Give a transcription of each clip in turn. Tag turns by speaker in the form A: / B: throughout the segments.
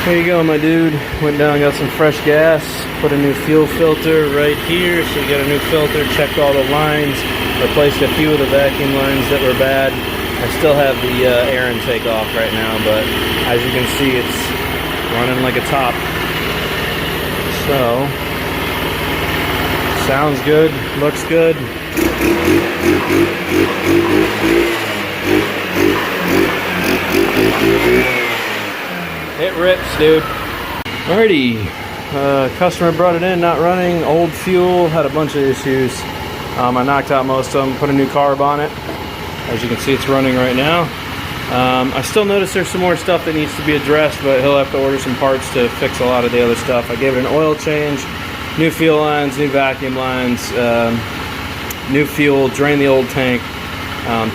A: There you go, my dude. Went down, got some fresh gas, put a new fuel filter right here. So you got a new filter, checked all the lines, replaced a few of the vacuum lines that were bad. I still have the air intake off right now, but as you can see, it's running like a top. So, sounds good, looks good. It rips, dude. Alrighty, customer brought it in, not running, old fuel, had a bunch of issues. I knocked out most of them, put a new carb on it. As you can see, it's running right now. I still notice there's some more stuff that needs to be addressed, but he'll have to order some parts to fix a lot of the other stuff. I gave it an oil change, new fuel lines, new vacuum lines, new fuel, drained the old tank,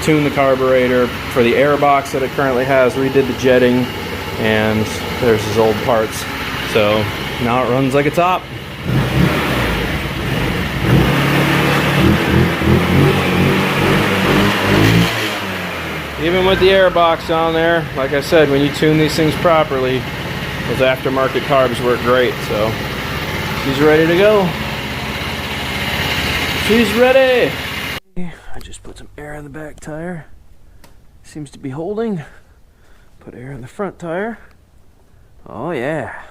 A: tuned the carburetor for the air box that it currently has, redid the jetting, and there's his old parts. So now it runs like a top. Even with the air box on there, like I said, when you tune these things properly, those aftermarket carbs work great. So she's ready to go. She's ready. I just put some air in the back tire. Seems to be holding. Put air in the front tire. Oh yeah.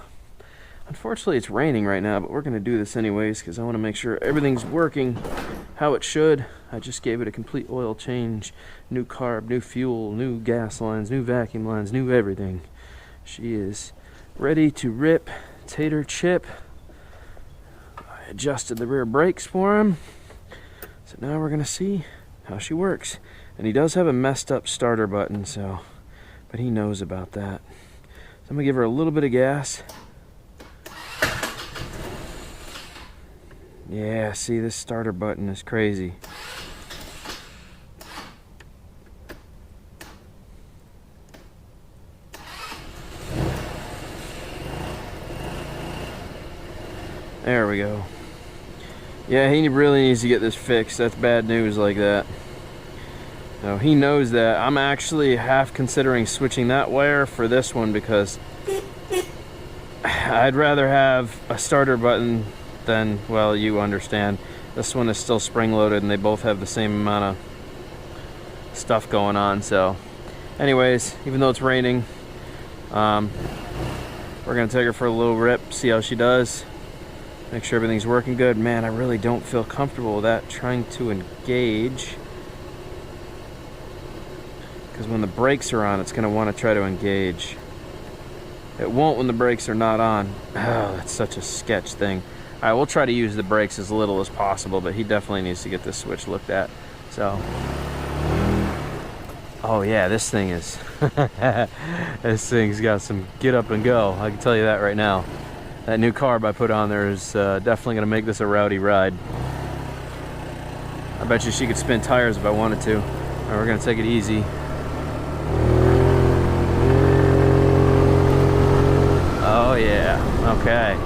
A: Unfortunately, it's raining right now, but we're going to do this anyways because I want to make sure everything's working how it should. I just gave it a complete oil change, new carb, new fuel, new gas lines, new vacuum lines, new everything. She is ready to rip tater chip. I adjusted the rear brakes for him. So now we're going to see how she works. And he does have a messed up starter button, so, but he knows about that. So I'm going to give her a little bit of gas. Yeah, see, this starter button is crazy. There we go. Yeah, he really needs to get this fixed. That's bad news like that. No, he knows that. I'm actually half considering switching that wire for this one because I'd rather have a starter button than, well, you understand. This one is still spring-loaded and they both have the same amount of stuff going on. So anyways, even though it's raining, we're gonna take her for a little rip, see how she does, make sure everything's working good. Man, I really don't feel comfortable with that trying to engage, because when the brakes are on, it's gonna want to try to engage. It won't when the brakes are not on. Oh, that's such a sketch thing. Alright, we'll try to use the brakes as little as possible, but he definitely needs to get this switch looked at. So, oh yeah, this thing is, this thing's got some get up and go. I can tell you that right now. That new carb I put on there is definitely going to make this a rowdy ride. I bet you she could spin tires if I wanted to. Alright, we're going to take it easy. Oh yeah, okay.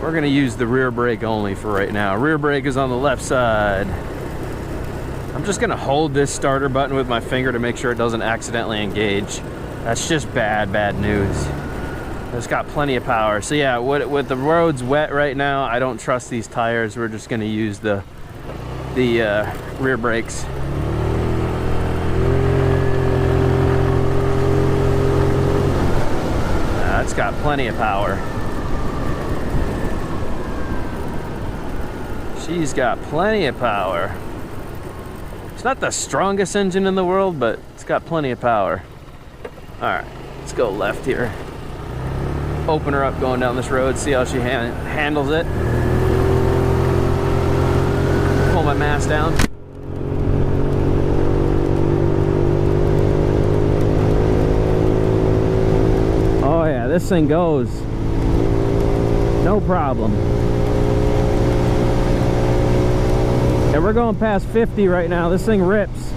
A: We're going to use the rear brake only for right now. Rear brake is on the left side. I'm just going to hold this starter button with my finger to make sure it doesn't accidentally engage. That's just bad news. It's got plenty of power. So yeah, with the roads wet right now, I don't trust these tires. We're just going to use the rear brakes. It's got plenty of power. She's got plenty of power. It's not the strongest engine in the world, but it's got plenty of power. Alright, let's go left here. Open her up going down this road, see how she handles it. Pull my mask down. Oh yeah, this thing goes. No problem. And we're going past 50 right now. This thing rips.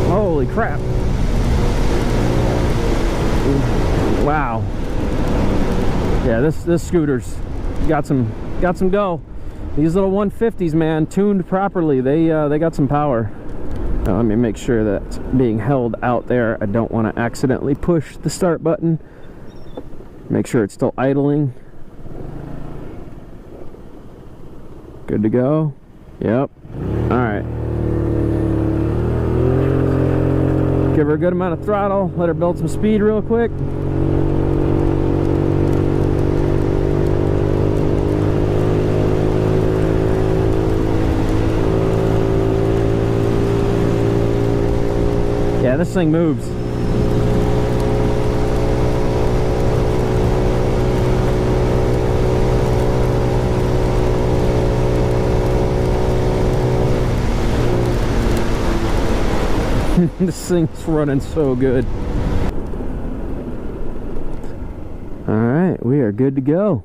A: Holy crap. Wow. Yeah, this scooter's got some go. These little 150s, man, tuned properly, they got some power. Now, let me make sure that's being held out there. I don't want to accidentally push the start button. Make sure it's still idling. Good to go. Yep. All right. Give her a good amount of throttle. Let her build some speed real quick. Yeah, this thing moves. This thing's running so good. All right, we are good to go.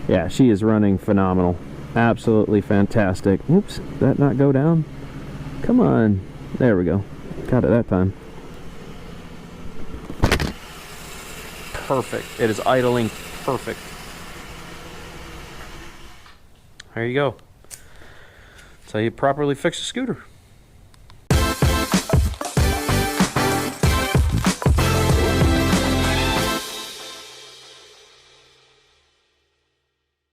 A: Yeah, she is running phenomenal. Absolutely fantastic. Oops, did that not go down? Come on. There we go. Got it that time. Perfect. It is idling perfect. There you go. That's how you properly fix a scooter.